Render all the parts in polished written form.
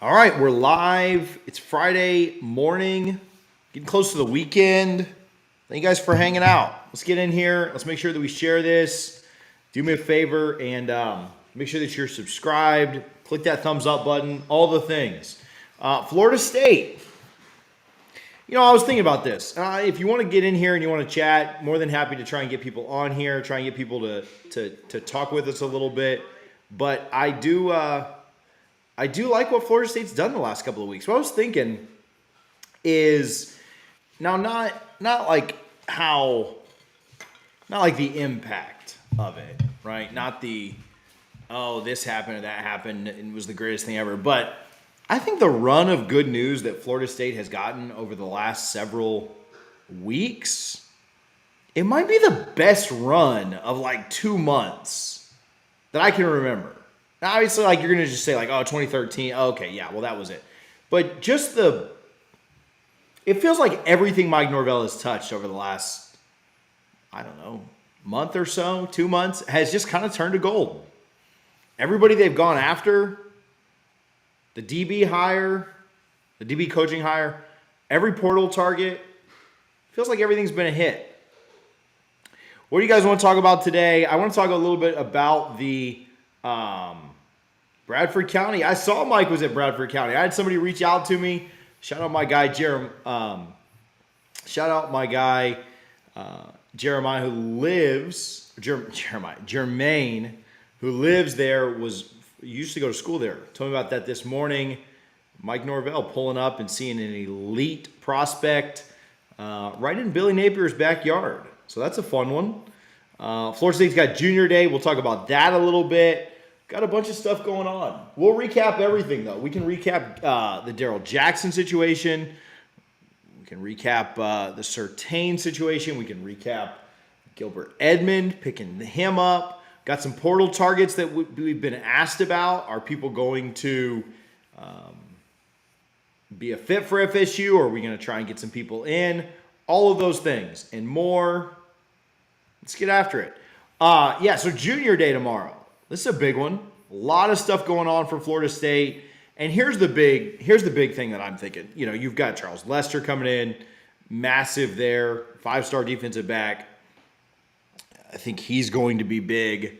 All right, we're live. It's Friday morning, getting close to the weekend. Thank you guys for hanging out. Let's get in here. Let's make sure that we share this. Do me a favor and make sure that you're subscribed. Click that thumbs up button, all the things. Florida State. I was thinking about this. If you want to get in here and you want to chat, more than happy to try and get people on here, try and get people to talk with us a little bit. But I do like what Florida State's done the last couple of weeks. What I was thinking is now not like the impact of it, right? Not the this happened or that happened and it was the greatest thing ever. But I think the run of good news that Florida State has gotten over the last several weeks, it might be the best run of like 2 months that I can remember. Now, obviously, like you're going to just say like, 2013. Okay, yeah, well, that was it. But just it feels like everything Mike Norvell has touched over the last, month or so, 2 months, has just kind of turned to gold. Everybody they've gone after, the DB hire, the DB coaching hire, every portal target, feels like everything's been a hit. What do you guys want to talk about today? I want to talk a little bit about the Bradford County. I saw Mike was at Bradford County. I had somebody reach out to me. Shout out my guy Jeremiah, who lives Jermaine, who lives there. Used to go to school there. Told me about that this morning. Mike Norvell pulling up and seeing an elite prospect right in Billy Napier's backyard. So that's a fun one. Florida State's got Junior Day. We'll talk about that a little bit. Got a bunch of stuff going on. We'll recap everything, though. We can recap the Darrell Jackson situation. We can recap the Surtain situation. We can recap Gilber Edmond, picking him up. Got some portal targets that we've been asked about. Are people going to be a fit for FSU, or are we going to try and get some people in? All of those things and more. Let's get after it. So Junior Day tomorrow. This is a big one. A lot of stuff going on for Florida State. And here's the big thing that I'm thinking. You've got Charles Lester coming in, massive there, 5-star defensive back. I think he's going to be big.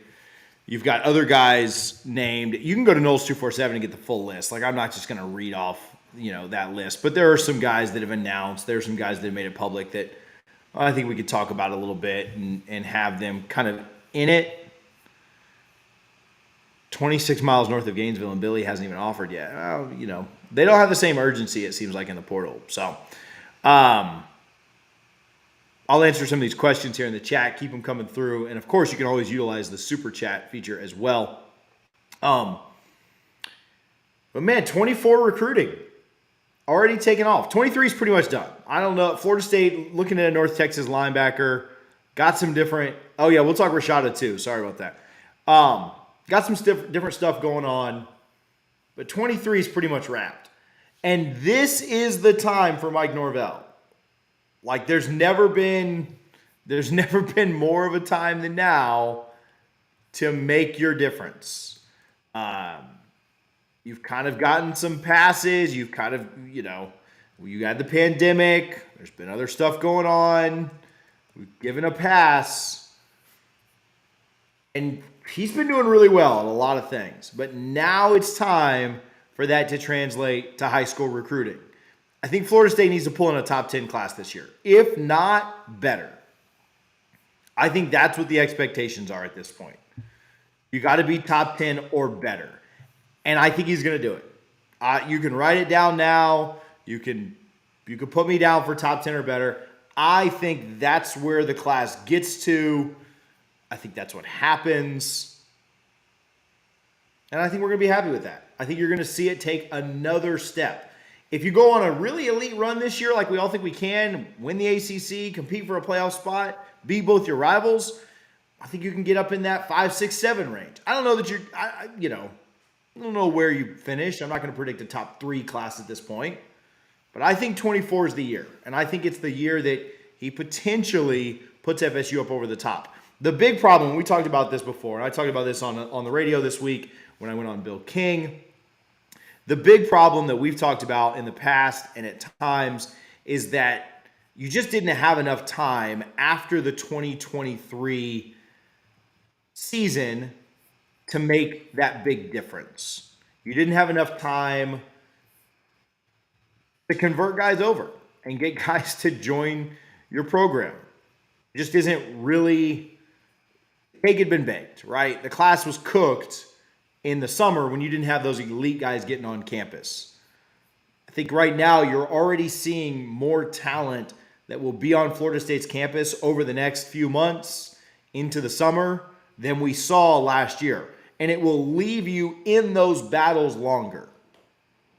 You've got other guys named. You can go to Noles 247 and get the full list. Like, I'm not just going to read off, that list. But there are some guys that have announced. There are some guys that have made it public that I think we could talk about a little bit and have them kind of in it. 26 miles north of Gainesville, and Billy hasn't even offered yet. They don't have the same urgency, it seems like, in the portal. So, I'll answer some of these questions here in the chat. Keep them coming through. And, of course, you can always utilize the super chat feature as well. But, man, 24 recruiting already taken off. 23 is pretty much done. I don't know. Florida State looking at a North Texas linebacker. Got some different – oh, yeah, we'll talk Rashada too. Sorry about that. Got some different stuff going on. But 23 is pretty much wrapped. And this is the time for Mike Norvell. Like, there's never been more of a time than now to make your difference. You've kind of gotten some passes. You've kind of, you had the pandemic. There's been other stuff going on. We've given a pass. And he's been doing really well at a lot of things. But now it's time for that to translate to high school recruiting. I think Florida State needs to pull in a top 10 class this year. If not, better. I think that's what the expectations are at this point. You got to be top 10 or better. And I think he's going to do it. You can write it down now. You can put me down for top 10 or better. I think that's where the class gets to. I think that's what happens. And I think we're going to be happy with that. I think you're going to see it take another step. If you go on a really elite run this year, like we all think we can, win the ACC, compete for a playoff spot, beat both your rivals, I think you can get up in that 5, 6, 7 range. I don't know that I don't know where you finish. I'm not going to predict a top 3 class at this point. But I think 24 is the year. And I think it's the year that he potentially puts FSU up over the top. The big problem, we talked about this before, and I talked about this on the radio this week when I went on Bill King. The big problem that we've talked about in the past and at times is that you just didn't have enough time after the 2023 season to make that big difference. You didn't have enough time to convert guys over and get guys to join your program. It just isn't really, cake had been baked, right? The class was cooked in the summer when you didn't have those elite guys getting on campus. I think right now you're already seeing more talent that will be on Florida State's campus over the next few months into the summer than we saw last year. And it will leave you in those battles longer.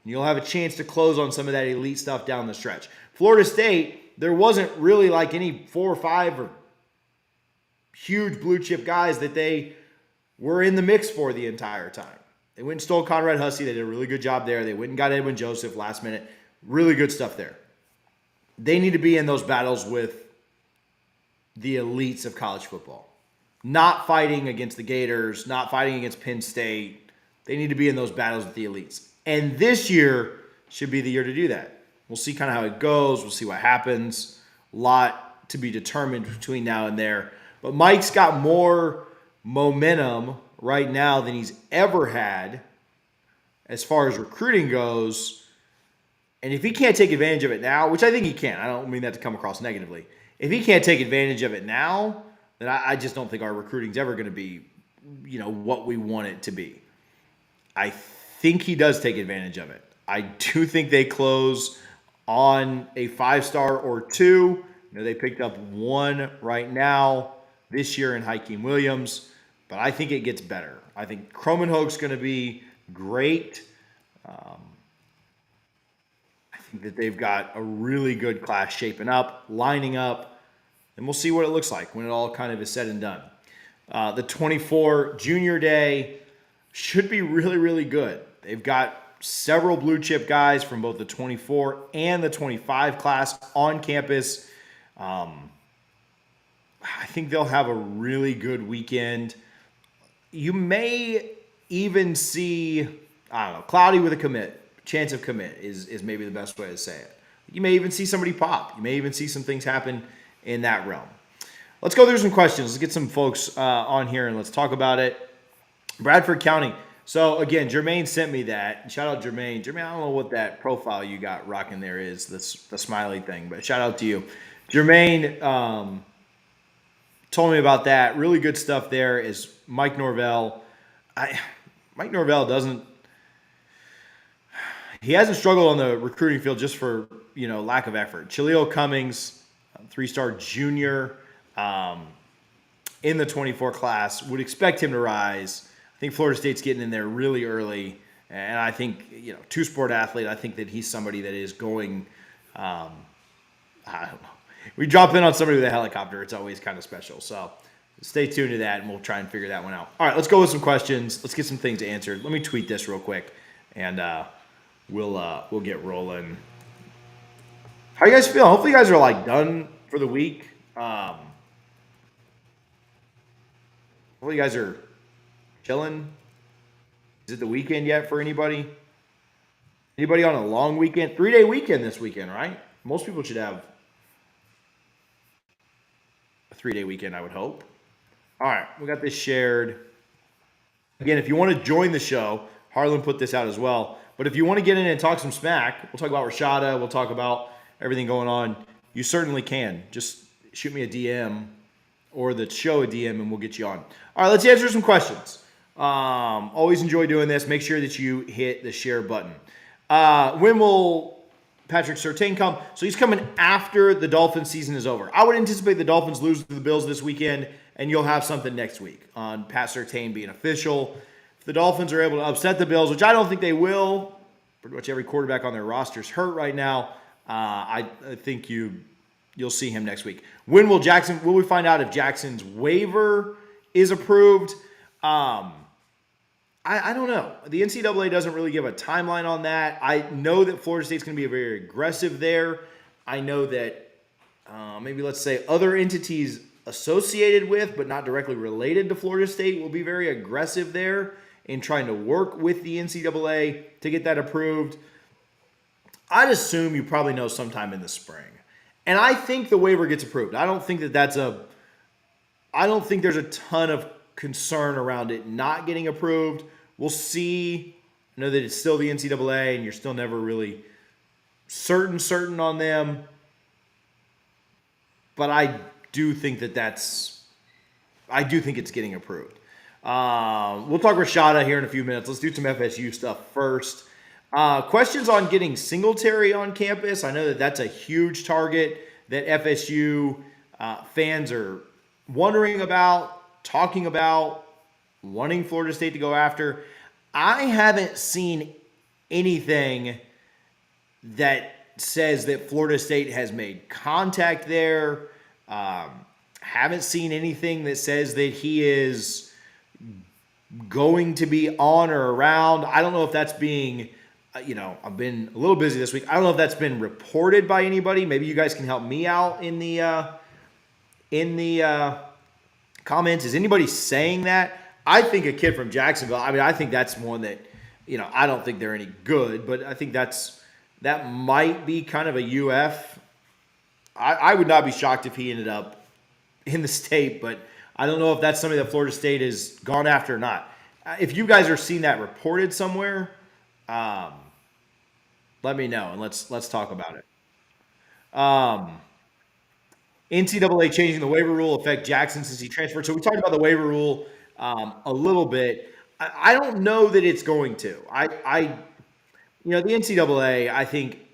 You'll have a chance to close on some of that elite stuff down the stretch. Florida State, there wasn't really like any 4 or 5 or huge blue chip guys that they were in the mix for the entire time. They went and stole Conrad Hussey. They did a really good job there. They went and got Edwin Joseph last minute. Really good stuff there. They need to be in those battles with the elites of college football. Not fighting against the Gators, not fighting against Penn State. They need to be in those battles with the elites. And this year should be the year to do that. We'll see kind of how it goes. We'll see what happens. A lot to be determined between now and there. But Mike's got more momentum right now than he's ever had as far as recruiting goes. And if he can't take advantage of it now, which I think he can, I don't mean that to come across negatively. If he can't take advantage of it now, then I just don't think our recruiting's ever going to be, what we want it to be. I think he does take advantage of it. I do think they close on a 5-star or 2. They picked up 1 right now this year in Hakeem Williams, but I think it gets better. I think Kromenhoek's going to be great. I think that they've got a really good class shaping up, lining up, and we'll see what it looks like when it all kind of is said and done. The 24 Junior Day should be really, really good. They've got several blue chip guys from both the 24 and the 25 class on campus. I think they'll have a really good weekend. You may even see, cloudy with a commit. Chance of commit is maybe the best way to say it. You may even see somebody pop. You may even see some things happen in that realm. Let's go through some questions. Let's get some folks on here and let's talk about it. Bradford County. So, again, Jermaine sent me that. Shout out Jermaine. Jermaine, I don't know what that profile you got rocking there is, the smiley thing, but shout out to you. Jermaine told me about that. Really good stuff there is Mike Norvell. Mike Norvell he hasn't struggled on the recruiting field just for, lack of effort. Chaleel Cummings, 3-star junior in the 24 class, would expect him to rise. I think Florida State's getting in there really early, and I think, two-sport athlete, I think that he's somebody that is going, I don't know. We drop in on somebody with a helicopter, it's always kind of special. So stay tuned to that, and we'll try and figure that one out. All right, let's go with some questions. Let's get some things answered. Let me tweet this real quick, and we'll get rolling. How you guys feel? Hopefully you guys are, done for the week. Hopefully you guys are chilling. Is it the weekend yet for anybody? Anybody on a long weekend? 3-day weekend this weekend, right? Most people should have a 3-day weekend, I would hope. All right, we got this shared. Again, if you want to join the show, Harlan put this out as well. But if you want to get in and talk some smack, we'll talk about Rashada, we'll talk about everything going on. You certainly can. Just shoot me a DM or the show a DM and we'll get you on. All right, let's answer some questions. Always enjoy doing this. Make sure that you hit the share button. When will Patrick Surtain come? So he's coming after the Dolphins season is over. I would anticipate the Dolphins lose to the Bills this weekend, and you'll have something next week on Pat Surtain being official. If the Dolphins are able to upset the Bills, which I don't think they will, pretty much every quarterback on their roster is hurt right now. I think you'll see him next week. When will we find out if Jackson's waiver is approved? I don't know. The NCAA doesn't really give a timeline on that. I know that Florida State's going to be very aggressive there. I know that maybe let's say other entities associated with but not directly related to Florida State will be very aggressive there in trying to work with the NCAA to get that approved. I'd assume you probably know sometime in the spring. And I think the waiver gets approved. I don't think there's a ton of concern around it not getting approved. We'll see. I know that it's still the NCAA and you're still never really certain on them. But I do think it's getting approved. We'll talk Rashada here in a few minutes. Let's do some FSU stuff first. Questions on getting Singletary on campus. I know that that's a huge target that FSU fans are wondering about, talking about, wanting Florida State to go after. I haven't seen anything that says that Florida State has made contact there. Haven't seen anything that says that he is going to be on or around. I don't know if that's being, I've been a little busy this week. I don't know if that's been reported by anybody. Maybe you guys can help me out in the comments. Is anybody saying that? I think a kid from Jacksonville, I think that's one that, I don't think they're any good, but I think that might be kind of a UF. I would not be shocked if he ended up in the state, but I don't know if that's something that Florida State has gone after or not. If you guys are seeing that reported somewhere, let me know and let's talk about it. NCAA changing the waiver rule affect Jackson since he transferred. So we talked about the waiver rule a little bit. I don't know that it's going to. The NCAA, I think,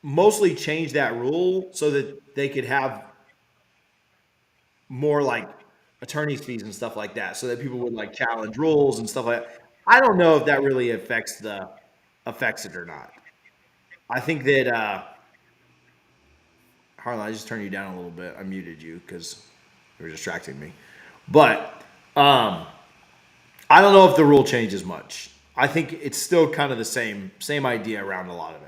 mostly changed that rule so that they could have more like attorney's fees and stuff like that, so that people would like challenge rules and stuff like that. I don't know if that really affects it or not. I think that Harlan, I just turned you down a little bit. I muted you because you were distracting me. But I don't know if the rule changes much. I think it's still kind of the same idea around a lot of it.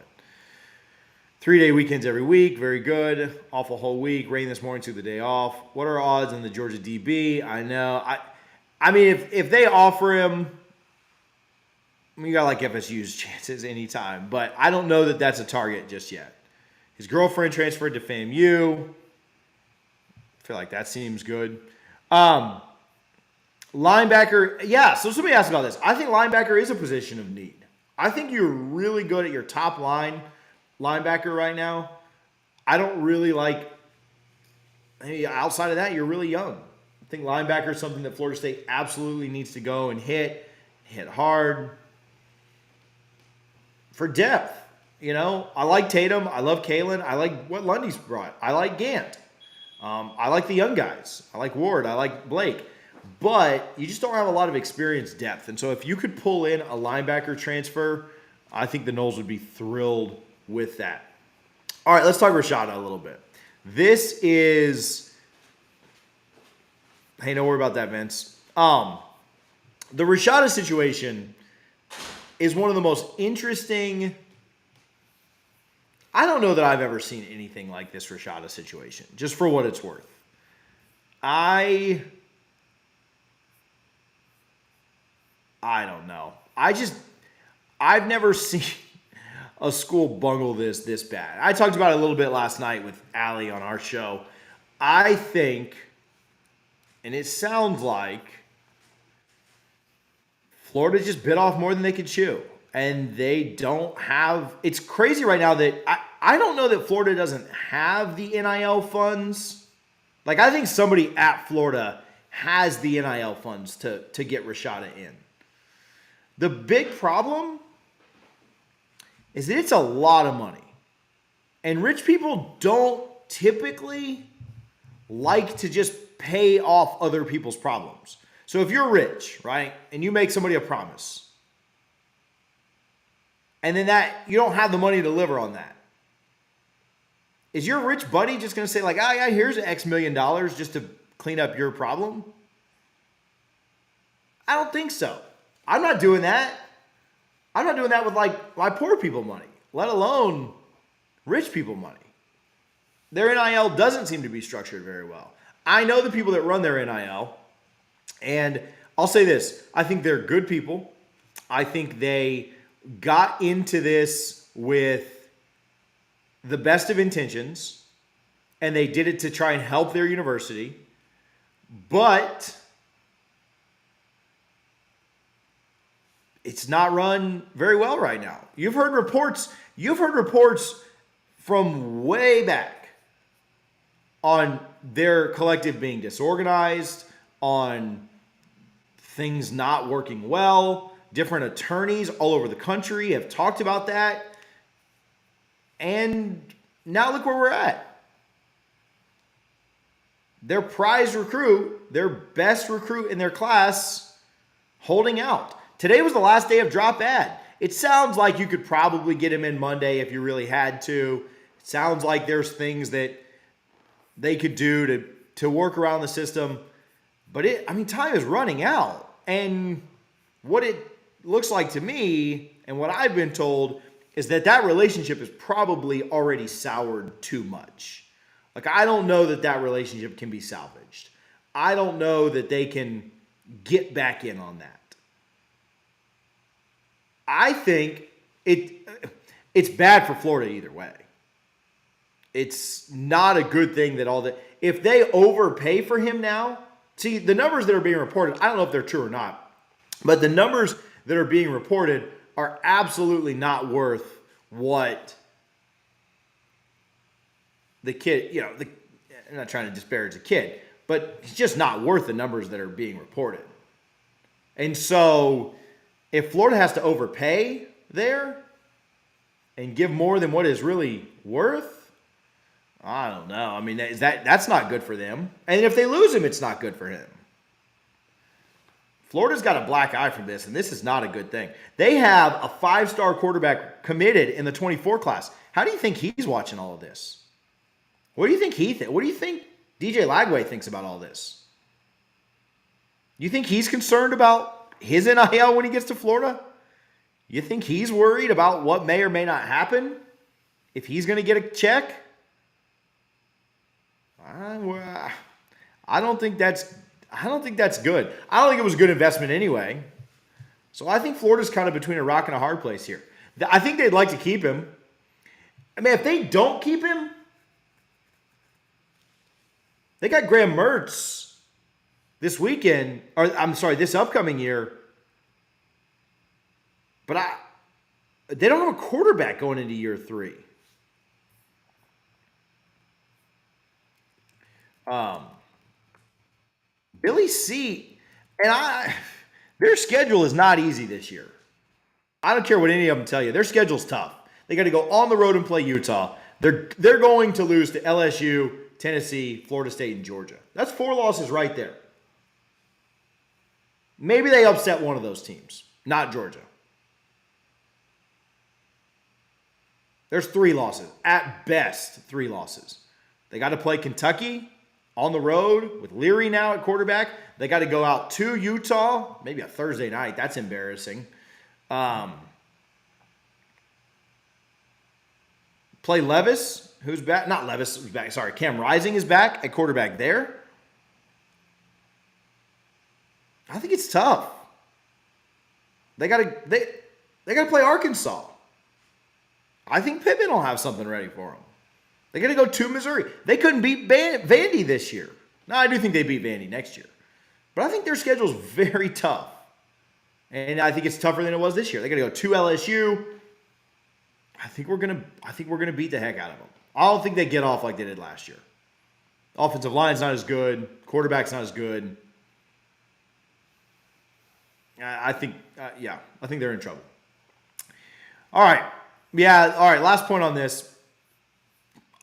3-day weekends every week, very good. Awful whole week. Rain this morning, took the day off. What are odds on the Georgia DB? I know. I mean, if they offer him, you got like FSU's chances anytime. But I don't know that that's a target just yet. His girlfriend transferred to FAMU. I feel like that seems good. Linebacker, yeah. So somebody asked about this. I think linebacker is a position of need. I think you're really good at your top line linebacker right now. I don't really like, outside of that, you're really young. I think linebacker is something that Florida State absolutely needs to go and hit hard. For depth, I like Tatum. I love Kalen. I like what Lundy's brought. I like Gant. I like the young guys. I like Ward. I like Blake. But you just don't have a lot of experience depth. And so if you could pull in a linebacker transfer, I think the Noles would be thrilled with that. All right, let's talk Rashada a little bit. This is – hey, don't worry about that, Vince. The Rashada situation is one of the most interesting – I don't know that I've ever seen anything like this Rashada situation, just for what it's worth. I don't know. I've never seen a school bungle this bad. I talked about it a little bit last night with Allie on our show. I think, and it sounds like, Florida just bit off more than they could chew. And they don't have – it's crazy right now that I don't know that Florida doesn't have the NIL funds. Like, I think somebody at Florida has the NIL funds to get Rashada in. The big problem is that it's a lot of money. And rich people don't typically like to just pay off other people's problems. So if you're rich, right, and you make somebody a promise, and then you don't have the money to deliver on that, is your rich buddy just going to say like, yeah, here's X million dollars just to clean up your problem? I don't think so. I'm not doing that. I'm not doing that with like my poor people money, let alone rich people money. Their NIL doesn't seem to be structured very well. I know the people that run their NIL, and I'll say this. I think they're good people. I think they got into this with the best of intentions, and they did it to try and help their university. But it's not run very well right now. You've heard reports from way back on their collective being disorganized, on things not working well. Different attorneys all over the country have talked about that. And now look where we're at. Their prize recruit, their best recruit in their class, holding out. Today was the last day of drop ad. It sounds like you could probably get him in Monday if you really had to. It sounds like there's things that they could do to work around the system. But time is running out. And what it looks like to me, and what I've been told, is that relationship is probably already soured too much. Like, I don't know that relationship can be salvaged. I don't know that they can get back in on that. I think it's bad for Florida either way. It's not a good thing that if they overpay for him now, see, the numbers that are being reported, I don't know if they're true or not, but the numbers that are being reported are absolutely not worth what the kid, I'm not trying to disparage the kid, but it's just not worth the numbers that are being reported. And so if Florida has to overpay there and give more than what is really worth, I don't know. I mean, that's not good for them. And if they lose him, it's not good for him. Florida's got a black eye for this, and this is not a good thing. They have a 5-star quarterback committed in the 24 class. How do you think he's watching all of this? What do you think what do you think DJ Lagway thinks about all this? You think he's concerned about his NIL when he gets to Florida? You think he's worried about what may or may not happen if he's going to get a check? I don't think that's good. I don't think it was a good investment anyway. So I think Florida's kind of between a rock and a hard place here. I think they'd like to keep him. I mean, if they don't keep him, they got Graham Mertz this weekend, this upcoming year. But they don't have a quarterback going into year 3. Billy C. and their schedule is not easy this year. I don't care what any of them tell you. Their schedule's tough. They got to go on the road and play Utah. They're going to lose to LSU, Tennessee, Florida State, and Georgia. That's 4 losses right there. Maybe they upset one of those teams, not Georgia. There's 3 losses. At best, 3 losses. They got to play Kentucky on the road with Leary now at quarterback. They got to go out to Utah, maybe a Thursday night. That's embarrassing. Play Levis, who's back. Not Levis, who's back. Sorry, Cam Rising is back at quarterback there. I think it's tough. They got to play Arkansas. I think Pittman will have something ready for them. They're going to go to Missouri. They couldn't beat Vandy this year. Now, I do think they beat Vandy next year. But I think their schedule is very tough. And I think it's tougher than it was this year. They're going to go to LSU. I think we're going to beat the heck out of them. I don't think they get off like they did last year. Offensive line's not as good. Quarterback's not as good. I think they're in trouble. All right. Yeah, all right, last point on this.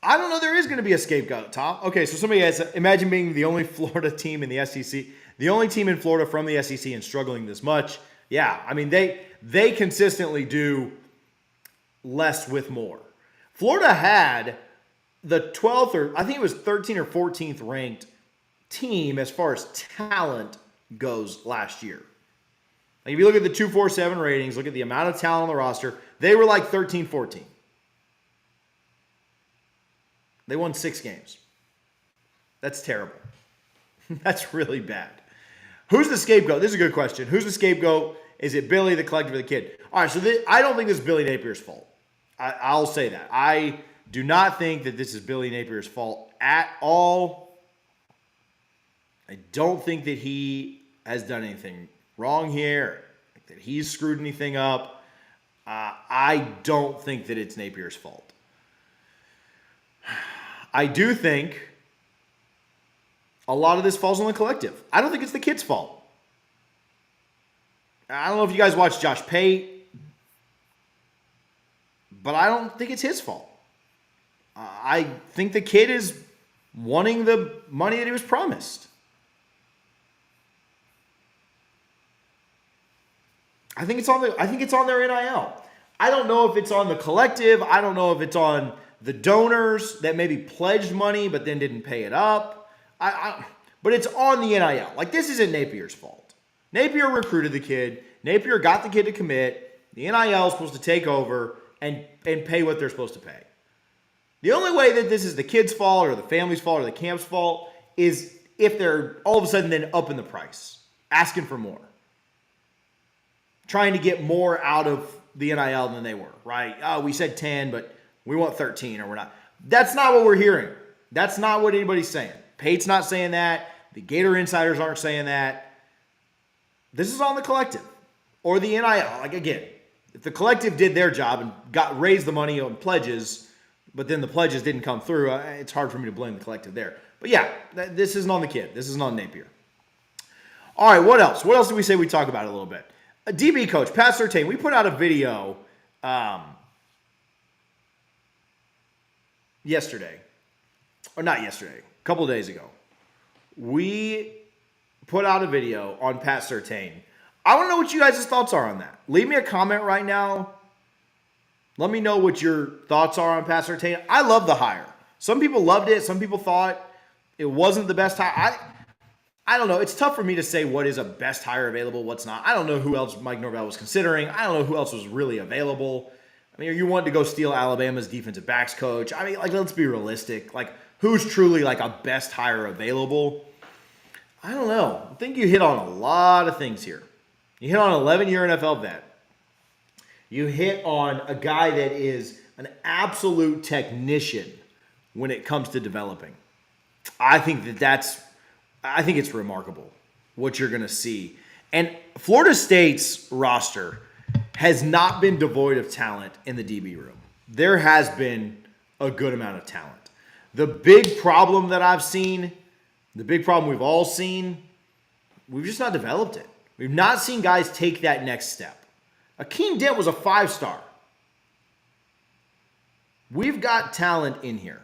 I don't know there is going to be a scapegoat, Tom. Okay, so somebody has, imagine being the only Florida team in the SEC, the only team in Florida from the SEC and struggling this much. Yeah, I mean, they consistently do less with more. Florida had the 12th, or I think it was 13th or 14th ranked team as far as talent goes last year. Like if you look at the 247 ratings, look at the amount of talent on the roster, they were like 13, 14. They won 6 games. That's terrible. That's really bad. Who's the scapegoat? This is a good question. Who's the scapegoat Is it Billy, the collective, or the kid? All right, so I don't think this is Billy Napier's fault. I'll say that. I do not think that this is Billy Napier's fault at all. I don't think that he has done anything wrong here, that he's screwed anything up. I don't think that it's Napier's fault. I do think a lot of this falls on the collective. I don't think it's the kid's fault. I don't know if you guys watch Josh Pate, but I don't think it's his fault. I think the kid is wanting the money that he was promised. I think it's on their NIL. I don't know if it's on the collective. I don't know if it's on the donors that maybe pledged money but then didn't pay it up. But it's on the NIL. Like, this isn't Napier's fault. Napier recruited the kid. Napier got the kid to commit. The NIL is supposed to take over and pay what they're supposed to pay. The only way that this is the kid's fault or the family's fault or the camp's fault is if they're all of a sudden then upping the price, asking for more, trying to get more out of the NIL than they were, right? Oh, we said 10, but we want 13 or we're not. That's not what we're hearing. That's not what anybody's saying. Pate's not saying that. The Gator insiders aren't saying that. This is on the collective or the NIL. Like, again, if the collective did their job and raised the money on pledges, but then the pledges didn't come through, it's hard for me to blame the collective there. But yeah, this isn't on the kid. This isn't on Napier. All right, what else? What else did we say we talk about a little bit? A DB coach, Pat Surtain, we put out a video yesterday. Or not yesterday, a couple of days ago. We put out a video on Pat Surtain. I want to know what you guys' thoughts are on that. Leave me a comment right now. Let me know what your thoughts are on Pat Surtain. I love the hire. Some people loved it. Some people thought it wasn't the best hire. I don't know. It's tough for me to say what is a best hire available, what's not. I don't know who else Mike Norvell was considering. I don't know who else was really available. I mean, you want to go steal Alabama's defensive backs coach. I mean, like, let's be realistic. Like, who's truly like a best hire available? I don't know. I think you hit on a lot of things here. You hit on an 11-year NFL vet. You hit on a guy that is an absolute technician when it comes to developing. I think it's remarkable what you're going to see. And Florida State's roster has not been devoid of talent in the DB room. There has been a good amount of talent. The big problem that I've seen, the big problem we've all seen, we've just not developed it. We've not seen guys take that next step. Akeem Dent was a 5-star. We've got talent in here.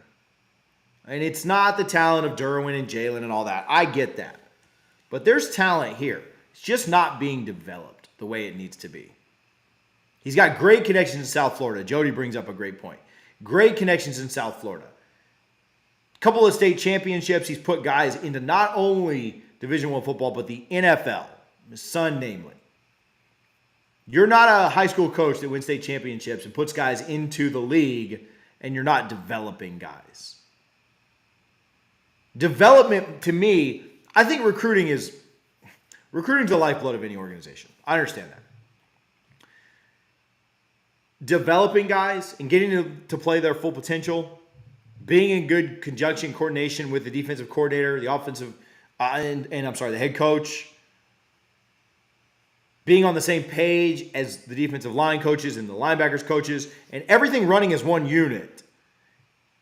And it's not the talent of Derwin and Jalen and all that. I get that. But there's talent here. It's just not being developed the way it needs to be. He's got great connections in South Florida. Jody brings up a great point. Great connections in South Florida. A couple of state championships. He's put guys into not only Division I football, but the NFL. His son, namely. You're not a high school coach that wins state championships and puts guys into the league, and you're not developing guys. Development, to me, I think recruiting is the lifeblood of any organization. I understand that. Developing guys and getting them to play their full potential, being in good conjunction, coordination with the defensive coordinator, the offensive, the head coach, being on the same page as the defensive line coaches and the linebackers coaches, and everything running as one unit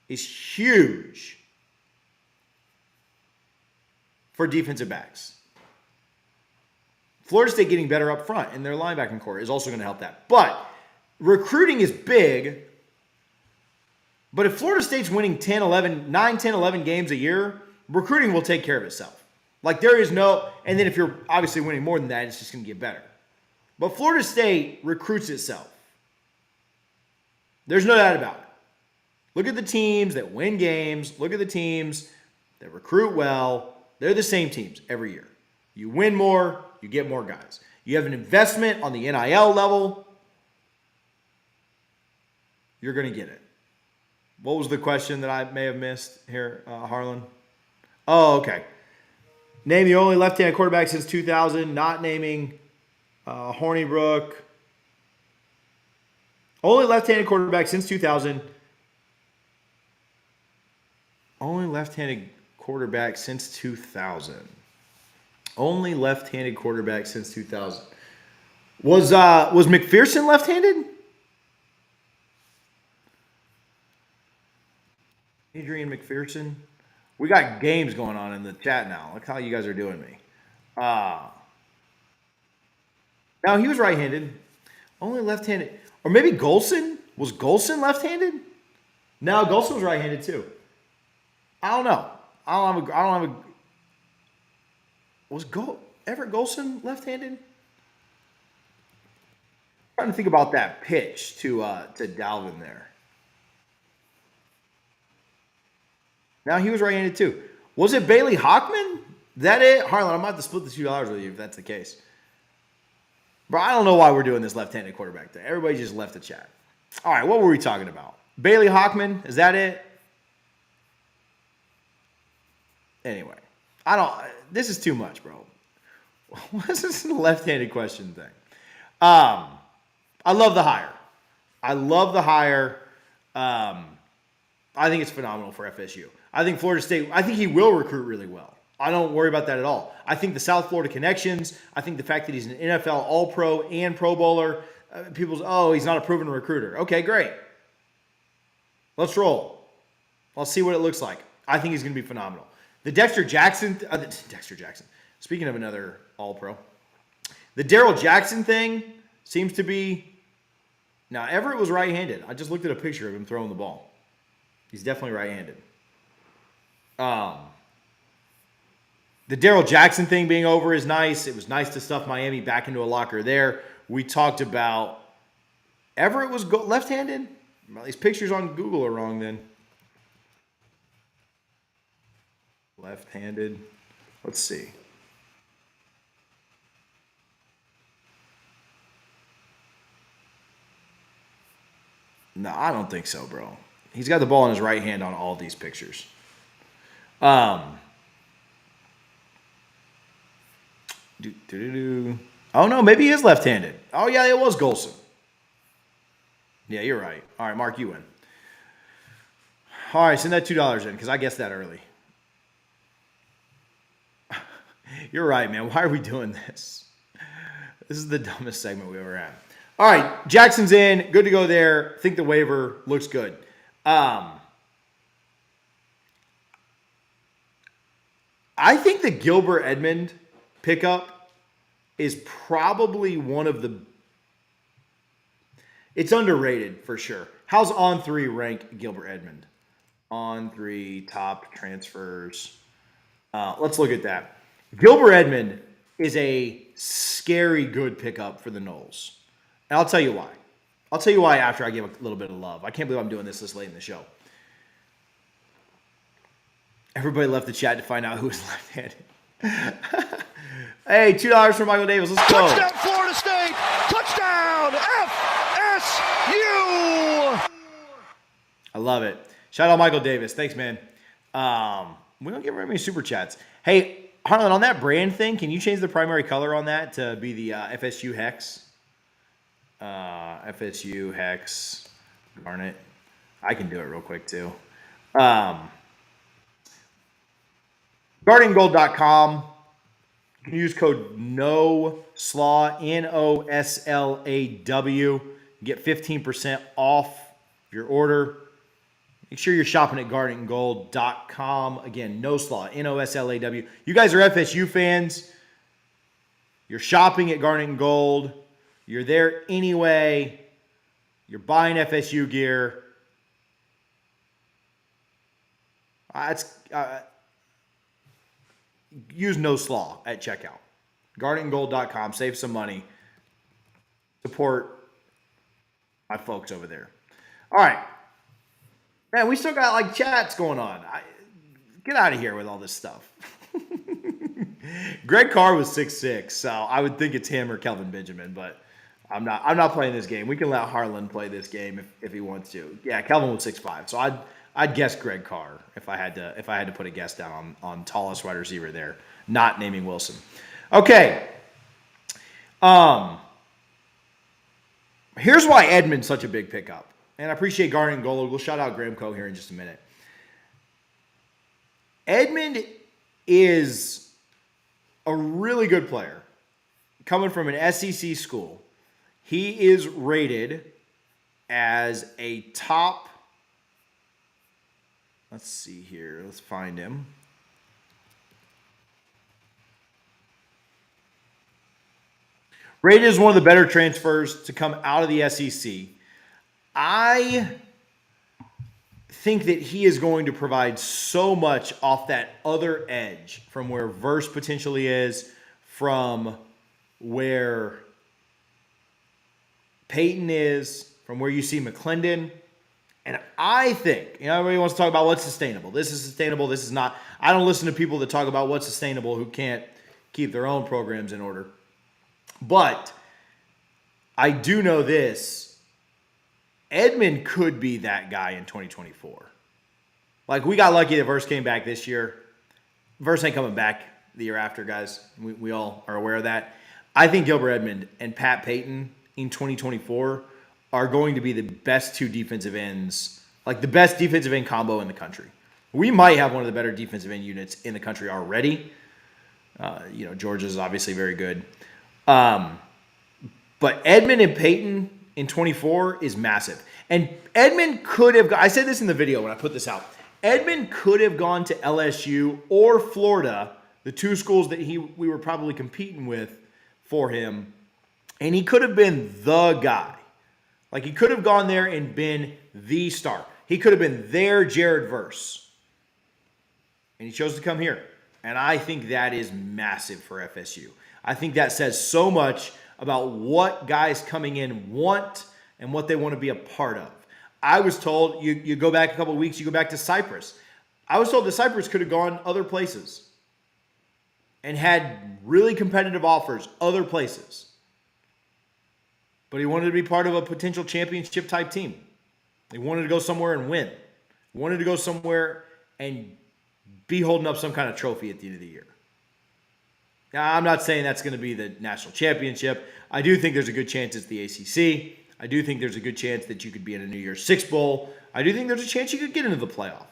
is huge for defensive backs. Florida State getting better up front in their linebacking core is also going to help that. But recruiting is big. But if Florida State's winning 9, 10, 11 games a year, recruiting will take care of itself. Like, there is no, and then if you're obviously winning more than that, it's just going to get better. But Florida State recruits itself. There's no doubt about it. Look at the teams that win games. Look at the teams that recruit well. They're the same teams every year. You win more, you get more guys. You have an investment on the NIL level, you're going to get it. What was the question that I may have missed here, Harlan? Oh, okay. Name the only left-handed quarterback since 2000, not naming Hornibrook. Only left-handed quarterback since 2000. Only left-handed quarterback since 2000. Only left-handed quarterback since 2000. Was McPherson left-handed? Adrian McPherson. We got games going on in the chat now. Look how you guys are doing me. Now he was right-handed. Only left-handed. Or maybe Golson? Was Golson left-handed? No, Golson was right-handed too. I don't know. I don't have a. Was Everett Golson left-handed? I'm trying to think about that pitch to Dalvin there. Now he was right-handed too. Was it Bailey Hockman? That it? Harlan, I'm about to split the $2 with you if that's the case. Bro, I don't know why we're doing this left-handed quarterback thing. Everybody just left the chat. All right, what were we talking about? Bailey Hockman? Is that it? Anyway, this is too much, bro. What is this left-handed question thing? I love the hire. I think it's phenomenal for FSU. I think Florida State, I think he will recruit really well. I don't worry about that at all. I think the South Florida connections, I think the fact that he's an NFL All-Pro and Pro Bowler, he's not a proven recruiter. Okay, great. Let's roll. Let's see what it looks like. I think he's going to be phenomenal. The Dexter Jackson, speaking of another All-Pro, the Darrell Jackson thing seems to be, now Everett was right-handed. I just looked at a picture of him throwing the ball. He's definitely right-handed. The Darrell Jackson thing being over is nice. It was nice to stuff Miami back into a locker there. We talked about Everett was left-handed. Well, these pictures on Google are wrong then. Left-handed. Let's see. No, I don't think so, bro. He's got the ball in his right hand on all these pictures. Oh, no, maybe he is left-handed. Oh, yeah, it was Golson. Yeah, you're right. All right, Mark, you win. All right, send that $2 in because I guessed that early. You're right, man. Why are we doing this? This is the dumbest segment we ever had. All right, Jackson's in. Good to go there. Think the waiver looks good. I think the Gilber Edmond pickup is probably one of the... It's underrated for sure. How's On3 rank Gilber Edmond? On3 top transfers. Let's look at that. Gilber Edmond is a scary good pickup for the Noles. And I'll tell you why. I'll tell you why after I give a little bit of love. I can't believe I'm doing this late in the show. Everybody left the chat to find out who was left-handed. Hey, $2 for Michael Davis. Let's go. Touchdown, Florida State. Touchdown, FSU. I love it. Shout out Michael Davis. Thanks, man. We don't get very many super chats. Hey, Harlan, on that brand thing, can you change the primary color on that to be the FSU Hex? FSU Hex Garnet. I can do it real quick, too. GuardianGold.com. You can use code NOSLAW, NOSLAW. Get 15% off your order. Make sure you're shopping at GuardianGold.com. Again, NOSLAW, NOSLAW. You guys are FSU fans. You're shopping at Garnet & Gold. You're there anyway. You're buying FSU gear. Use No Slaw at checkout. GuardianGold.com. Save some money. Support my folks over there. All right. Man, we still got like chats going on. Get out of here with all this stuff. Greg Carr was 6'6", so I would think it's him or Kelvin Benjamin, but I'm not playing this game. We can let Harlan play this game if he wants to. Yeah, Kelvin was 6'5", so I'd guess Greg Carr if I had to put a guess down on tallest wide receiver there, not naming Wilson. Okay. Here's why Edmond's such a big pickup. And I appreciate Garnet and Gold. We'll shout out Graham Coe here in just a minute. Edmond is a really good player coming from an SEC school. He is rated as a top, let's see here, let's find him. Rated as one of the better transfers to come out of the SEC. I think that he is going to provide so much off that other edge from where Verse potentially is, from where Peyton is, from where you see McClendon. And I think, everybody wants to talk about what's sustainable. This is sustainable. This is not. I don't listen to people that talk about what's sustainable who can't keep their own programs in order. But I do know this. Edmond could be that guy in 2024. Like, we got lucky that Verse came back this year. Verse ain't coming back the year after, guys. We all are aware of that. I think Gilber Edmond and Pat Peyton in 2024 are going to be the best two defensive ends, like the best defensive end combo in the country. We might have one of the better defensive end units in the country already. Georgia's obviously very good. But Edmond and Peyton in 24 is massive. And Edmond could have, I said this in the video when I put this out, Edmond could have gone to LSU or Florida, the two schools that we were probably competing with for him, and he could have been the guy. Like, he could have gone there and been the star. He could have been their Jared Verse. And he chose to come here. And I think that is massive for FSU. I think that says so much about what guys coming in want and what they want to be a part of. I was told, you go back a couple of weeks, you go back to Cyprus. I was told that Cyprus could have gone other places and had really competitive offers other places. But he wanted to be part of a potential championship type team. He wanted to go somewhere and win. He wanted to go somewhere and be holding up some kind of trophy at the end of the year. Now, I'm not saying that's going to be the national championship. I do think there's a good chance it's the ACC. I do think there's a good chance that you could be in a New Year's Six Bowl. I do think there's a chance you could get into the playoff.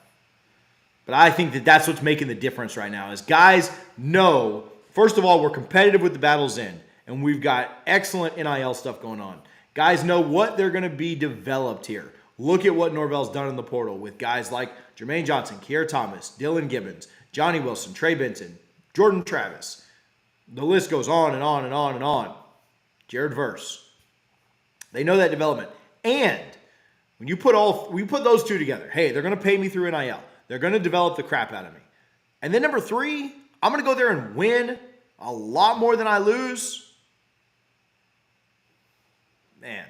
But I think that that's what's making the difference right now is guys know, first of all, we're competitive with the battles in, and we've got excellent NIL stuff going on. Guys know what they're going to be developed here. Look at what Norvell's done in the portal with guys like Jermaine Johnson, Kier Thomas, Dylan Gibbons, Johnny Wilson, Trey Benson, Jordan Travis. The list goes on and on and on and on. Jared Verse. They know that development. And when we put those two together, hey, they're going to pay me through NIL. They're going to develop the crap out of me. And then number three, I'm going to go there and win a lot more than I lose. Man.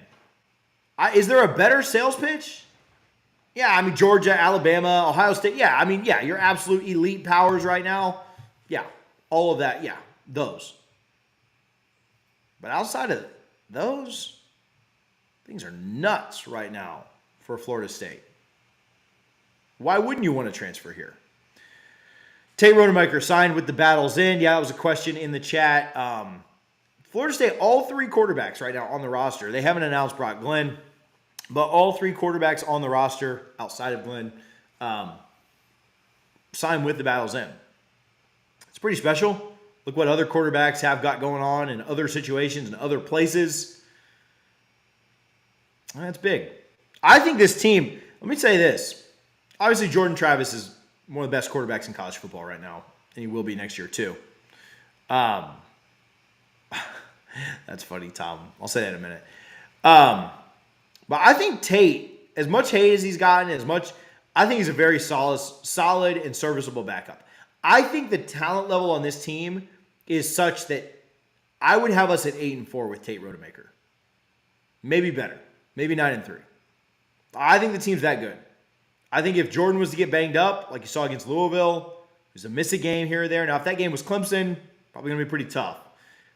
Is there a better sales pitch? Yeah, I mean, Georgia, Alabama, Ohio State. Yeah, your absolute elite powers right now. Yeah, all of that. Yeah, those. But outside of those, things are nuts right now for Florida State. Why wouldn't you want to transfer here? Tate Rodemaker signed with the Battles in. Yeah, that was a question in the chat. Florida State, all three quarterbacks right now on the roster. They haven't announced Brock Glenn, but all three quarterbacks on the roster outside of Glenn signed with the Battles in. It's pretty special. Look what other quarterbacks have got going on in other situations and other places. That's big. I think this team, let me say this. Obviously, Jordan Travis is one of the best quarterbacks in college football right now, and he will be next year too. That's funny, Tom. I'll say that in a minute. But I think Tate, as much hate as he's gotten, I think he's a very solid and serviceable backup. I think the talent level on this team is such that I would have us at 8-4 with Tate Rodemaker. Maybe better. Maybe 9-3. I think the team's that good. I think if Jordan was to get banged up, like you saw against Louisville, there's a miss a game here or there. Now, if that game was Clemson, probably going to be pretty tough.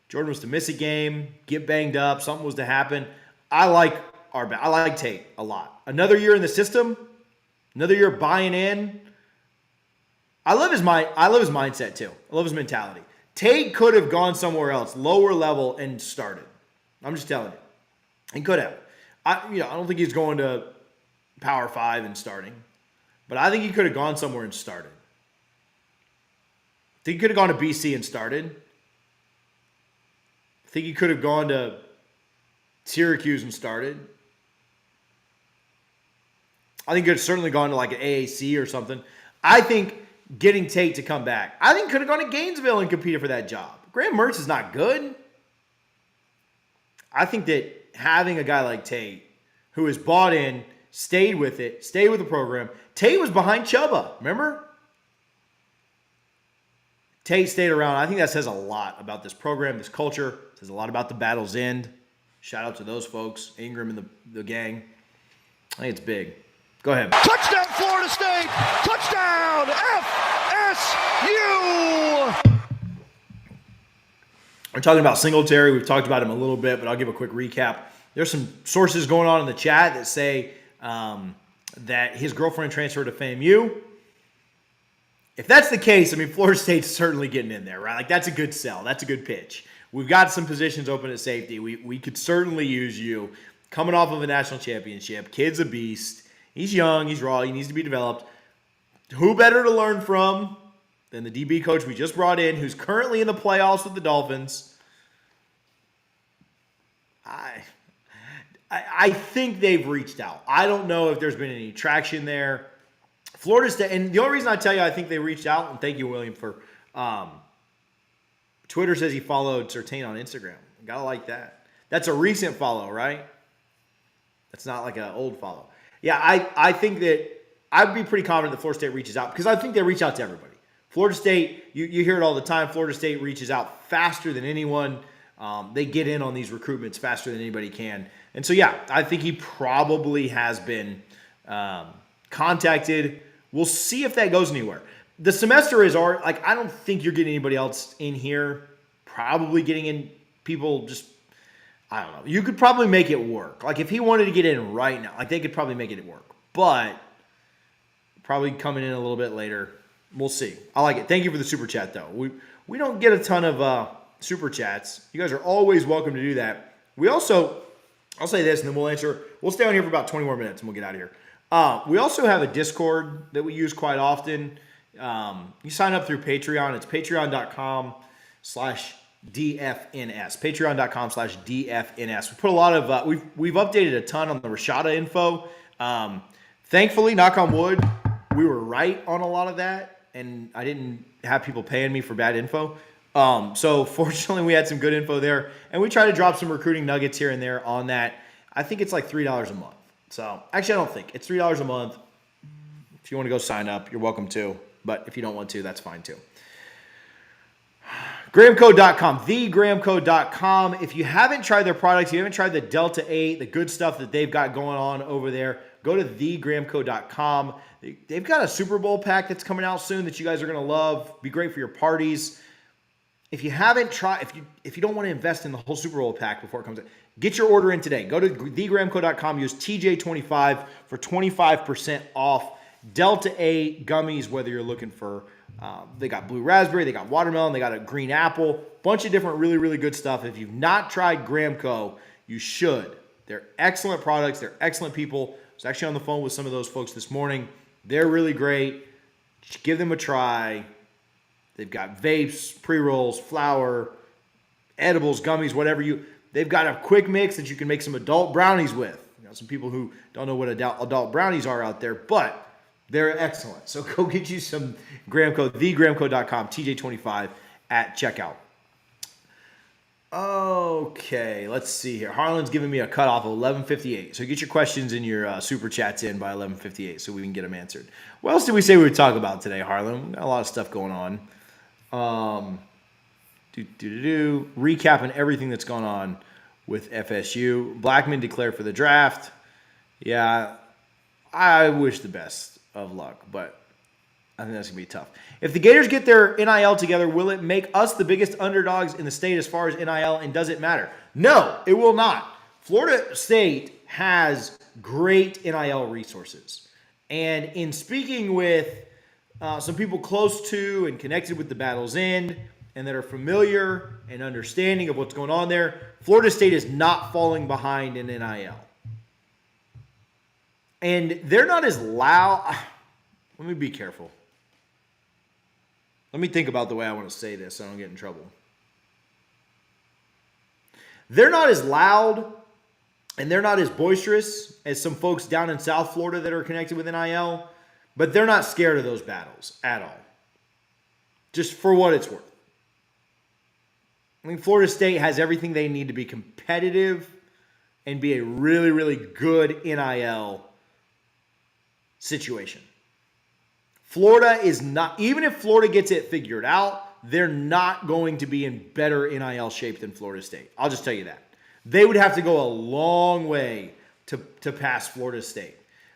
Jordan was to miss a game, get banged up, something was to happen. I like Tate a lot. Another year in the system, another year buying in. I love his mindset too. I love his mentality. Tate could have gone somewhere else, lower level, and started. I'm just telling you. He could have. I don't think he's going to Power 5 and starting. But I think he could have gone somewhere and started. I think he could have gone to BC and started. I think he could have gone to Syracuse and started. I think he could have certainly gone to like an AAC or something. I think getting Tate to come back. I think he could have gone to Gainesville and competed for that job. Graham Mertz is not good. I think that having a guy like Tate who has bought in, stayed with it, stayed with the program. Tate was behind Chubba, remember? Tate stayed around. I think that says a lot about this program, this culture. It says a lot about the Battle's End. Shout out to those folks, Ingram and the gang. I think it's big. Go ahead. Touchdown, Florida State! Touchdown, FSU! We're talking about Singletary. We've talked about him a little bit, but I'll give a quick recap. There's some sources going on in the chat that say that his girlfriend transferred to FAMU. If that's the case, I mean, Florida State's certainly getting in there, right? Like, that's a good sell. That's a good pitch. We've got some positions open at safety. We could certainly use you. Coming off of a national championship. Kid's a beast. He's young. He's raw. He needs to be developed. Who better to learn from than the DB coach we just brought in, who's currently in the playoffs with the Dolphins? I think they've reached out. I don't know if there's been any traction there. Florida State, and the only reason I tell you I think they reached out, and thank you, William, for Twitter says he followed Surtain on Instagram. Gotta like that. That's a recent follow, right? That's not like an old follow. Yeah, I think that I'd be pretty confident that Florida State reaches out because I think they reach out to everybody. Florida State, you hear it all the time. Florida State reaches out faster than anyone. They get in on these recruitments faster than anybody can. And so, yeah, I think he probably has been contacted. We'll see if that goes anywhere. The semester is already, like, I don't think you're getting anybody else in here. Probably getting in people just, I don't know. You could probably make it work. Like, if he wanted to get in right now, like, they could probably make it work. But probably coming in a little bit later. We'll see. I like it. Thank you for the super chat, though. We don't get a ton of super chats. You guys are always welcome to do that. We also, I'll say this, and then we'll answer. We'll stay on here for about 20 more minutes, and we'll get out of here. We also have a Discord that we use quite often. You sign up through Patreon. It's patreon.com/DFNS. Patreon.com/DFNS. We put a lot of, we've updated a ton on the Rashada info. Thankfully, knock on wood, we were right on a lot of that, and I didn't have people paying me for bad info. So fortunately, we had some good info there, and we try to drop some recruiting nuggets here and there on that. I think it's like $3 a month. So actually, I don't think it's $3 a month. If you want to go sign up, you're welcome to. But if you don't want to, that's fine too. Grahamco.com, thegrahamco.com. If you haven't tried their products, you haven't tried the Delta 8, the good stuff that they've got going on over there, go to thegrahamco.com. They've got a Super Bowl pack that's coming out soon that you guys are going to love. Be great for your parties. If you haven't tried, if you don't want to invest in the whole Super Bowl pack before it comes in, get your order in today. Go to thegrahamco.com. Use TJ25 for 25% off. Delta 8 gummies, whether you're looking for, they got blue raspberry, they got watermelon, they got a green apple, bunch of different really, really good stuff. If you've not tried Grahamco, you should. They're excellent products. They're excellent people. I was actually on the phone with some of those folks this morning. They're really great. Just give them a try. They've got vapes, pre-rolls, flour, edibles, gummies, whatever they've got a quick mix that you can make some adult brownies with. You know, some people who don't know what adult brownies are out there, but they're excellent. So go get you some Grahamco, thegrahamco.com, TJ25 at checkout. Okay, let's see here. Harlan's giving me a cutoff of 11:58. So get your questions and your super chats in by 11:58 so we can get them answered. What else did we say we would talk about today, Harlan? We got a lot of stuff going on. Recapping everything that's gone on with FSU. Blackman declared for the draft. Yeah, I wish the best of luck, but I think that's going to be tough. If the Gators get their NIL together, will it make us the biggest underdogs in the state as far as NIL, and does it matter? No, it will not. Florida State has great NIL resources. And in speaking with some people close to and connected with the Battle's End and that are familiar and understanding of what's going on there, Florida State is not falling behind in NIL. And they're not as loud. Let me be careful. Let me think about the way I want to say this so I don't get in trouble. They're not as loud and they're not as boisterous as some folks down in South Florida that are connected with NIL, but they're not scared of those battles at all. Just for what it's worth. I think Florida State has everything they need to be competitive and be a really, really good NIL situation. Florida is not, even if Florida gets it figured out, they're not going to be in better NIL shape than Florida State. I'll just tell you that. They would have to go a long way to pass Florida State.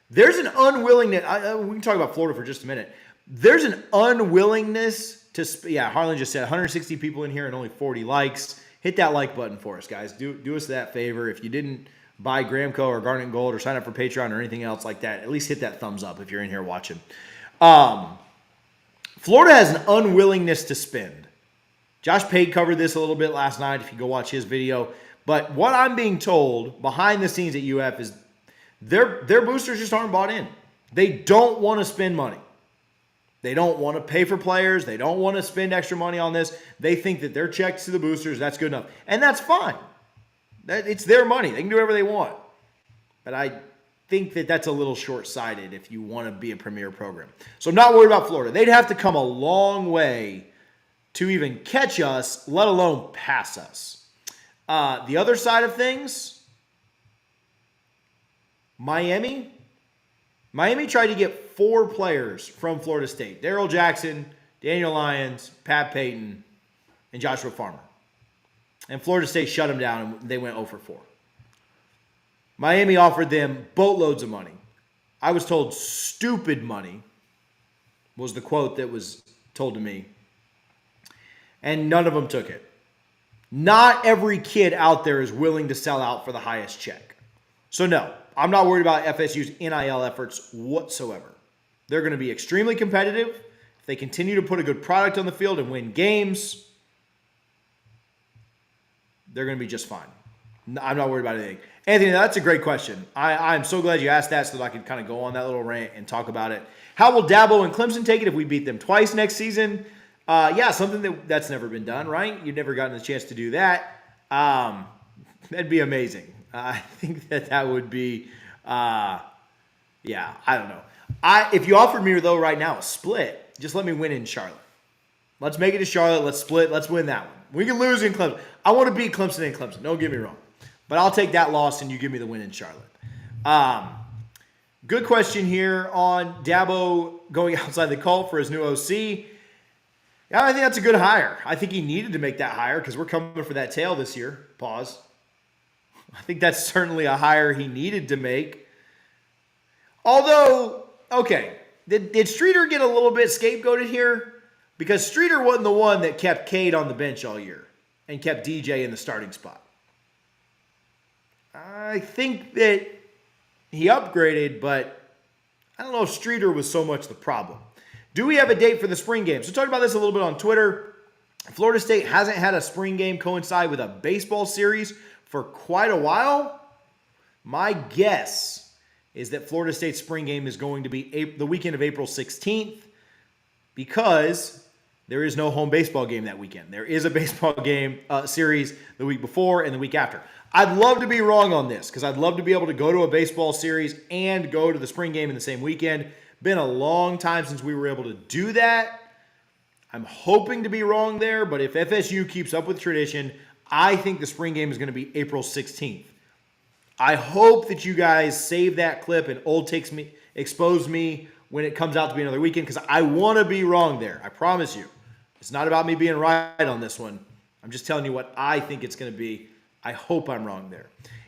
There's an unwillingness, we can talk about Florida for just a minute. There's an unwillingness Harlan just said 160 people in here and only 40 likes. Hit that like button for us, guys. Do us that favor. If you didn't buy Gramco or Garnet and Gold or sign up for Patreon or anything else like that, at least hit that thumbs up if you're in here watching. Florida has an unwillingness to spend. Josh Pate covered this a little bit last night if you go watch his video. But what I'm being told behind the scenes at UF is their boosters just aren't bought in. They don't want to spend money. They don't want to pay for players. They don't want to spend extra money on this. They think that their checks to the boosters, that's good enough. And that's fine. It's their money. They can do whatever they want. But I think that that's a little short-sighted if you want to be a premier program. So I'm not worried about Florida. They'd have to come a long way to even catch us, let alone pass us. The other side of things, Miami tried to get 4 players from Florida State. Darrell Jackson, Daniel Lyons, Pat Payton, and Joshua Farmer. And Florida State shut them down and they went 0 for 4. Miami offered them boatloads of money. I was told stupid money was the quote that was told to me. And none of them took it. Not every kid out there is willing to sell out for the highest check. So no, I'm not worried about FSU's NIL efforts whatsoever. They're going to be extremely competitive. If they continue to put a good product on the field and win games, they're going to be just fine. I'm not worried about anything. Anthony, that's a great question. I'm so glad you asked that so that I could kind of go on that little rant and talk about it. How will Dabo and Clemson take it if we beat them twice next season? Something that's never been done, right? You've never gotten the chance to do that. That'd be amazing. I think that would be, I don't know. If you offered me, though, right now a split, just let me win in Charlotte. Let's make it to Charlotte. Let's split. Let's win that one. We can lose in Clemson. I want to beat Clemson in Clemson. Don't get me wrong. But I'll take that loss and you give me the win in Charlotte. Good question here on Dabo going outside the cult for his new OC. Yeah, I think that's a good hire. I think he needed to make that hire because we're coming for that tail this year. Pause. I think that's certainly a hire he needed to make. Although, okay, did Streeter get a little bit scapegoated here? Because Streeter wasn't the one that kept Cade on the bench all year and kept DJ in the starting spot. I think that he upgraded, but I don't know if Streeter was so much the problem. Do we have a date for the spring game? So talk about this a little bit on Twitter. Florida State hasn't had a spring game coincide with a baseball series for quite a while. My guess is that Florida State's spring game is going to be the weekend of April 16th because there is no home baseball game that weekend. There is a baseball game series the week before and the week after. I'd love to be wrong on this because I'd love to be able to go to a baseball series and go to the spring game in the same weekend. Been a long time since we were able to do that. I'm hoping to be wrong there, but if FSU keeps up with tradition, I think the spring game is going to be April 16th. I hope that you guys save that clip and expose me when it comes out to be another weekend because I want to be wrong there. I promise you. It's not about me being right on this one. I'm just telling you what I think it's going to be. I hope I'm wrong there.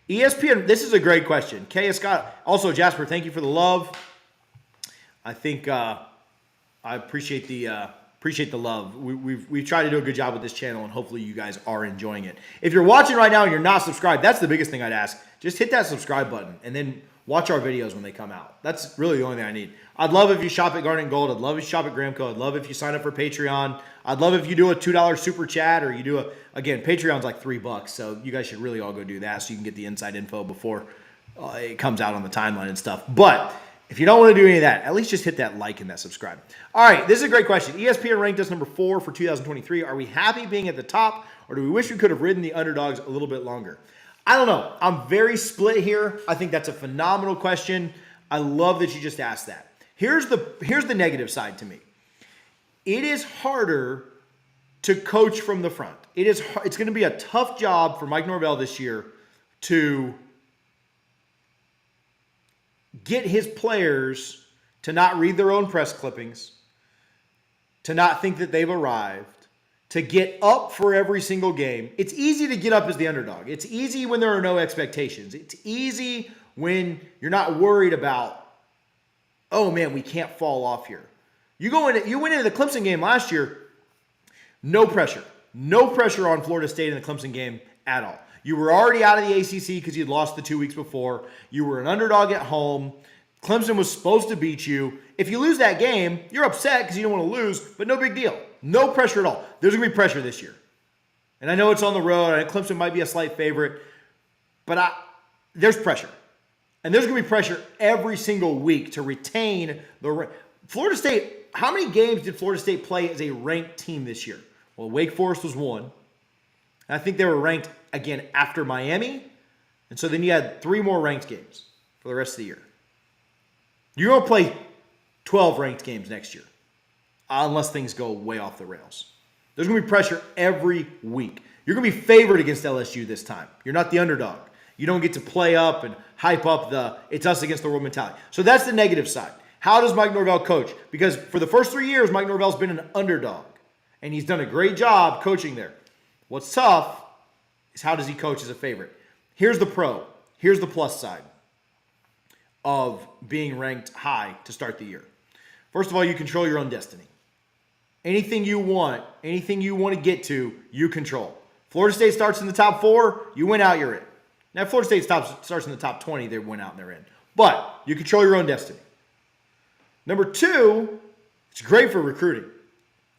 ESPN, this is a great question. K.S. Scott. Also, Jasper, thank you for the love. I think I appreciate the love. We've tried to do a good job with this channel, and hopefully you guys are enjoying it. If you're watching right now and you're not subscribed, that's the biggest thing I'd ask. Just hit that subscribe button, and then watch our videos when they come out. That's really the only thing I need. I'd love if you shop at Garnet and Gold. I'd love if you shop at Gramco. I'd love if you sign up for Patreon. I'd love if you do a $2 super chat, or you do again, Patreon's like $3, so you guys should really all go do that so you can get the inside info before it comes out on the timeline and stuff. But if you don't want to do any of that, at least just hit that like and that subscribe. All right, this is a great question. ESPN ranked us number 4 for 2023. Are we happy being at the top, or do we wish we could have ridden the underdogs a little bit longer? I don't know. I'm very split here. I think that's a phenomenal question. I love that you just asked that. Here's the negative side to me. It is harder to coach from the front. It's going to be a tough job for Mike Norvell this year to get his players to not read their own press clippings, to not think that they've arrived, to get up for every single game. It's easy to get up as the underdog. It's easy when there are no expectations. It's easy when you're not worried about, oh man, we can't fall off here. You went into the Clemson game last year, no pressure. No pressure on Florida State in the Clemson game at all. You were already out of the ACC because you'd lost the 2 weeks before. You were an underdog at home. Clemson was supposed to beat you. If you lose that game, you're upset because you don't want to lose, but no big deal. No pressure at all. There's going to be pressure this year. And I know it's on the road, and Clemson might be a slight favorite, but there's pressure. And there's going to be pressure every single week to retain the Florida State. How many games did Florida State play as a ranked team this year? Well, Wake Forest was one. I think they were ranked again after Miami. And so then you had 3 more ranked games for the rest of the year. You're going to play 12 ranked games next year, unless things go way off the rails. There's going to be pressure every week. You're going to be favored against LSU this time. You're not the underdog. You don't get to play up and hype up it's us against the world mentality. So that's the negative side. How does Mike Norvell coach? Because for the first 3 years, Mike Norvell's been an underdog, and he's done a great job coaching there. What's tough is how does he coach as a favorite? Here's the pro. Here's the plus side of being ranked high to start the year. First of all, you control your own destiny. Anything you want to get to, you control. Florida State starts in the top 4, you win out, you're in. Now, if Florida State starts in the top 20, they win out and they're in. But you control your own destiny. Number 2, it's great for recruiting.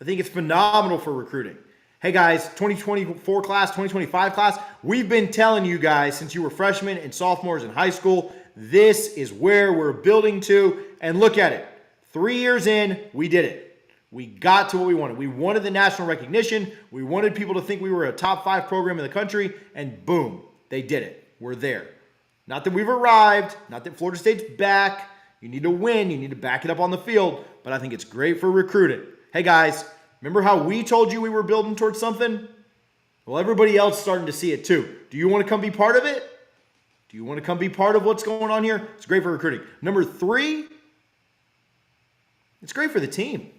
I think it's phenomenal for recruiting. Hey guys, 2024 class, 2025 class, we've been telling you guys since you were freshmen and sophomores in high school, this is where we're building to. And look at it. 3 years in, we did it. We got to what we wanted. We wanted the national recognition. We wanted people to think we were a top 5 program in the country. And boom, they did it. We're there. Not that we've arrived. Not that Florida State's back. You need to win. You need to back it up on the field. But I think it's great for recruiting. Hey guys, remember how we told you we were building towards something? Well, everybody else is starting to see it too. Do you want to come be part of it? Do you want to come be part of what's going on here? It's great for recruiting. Number 3, it's great for the team.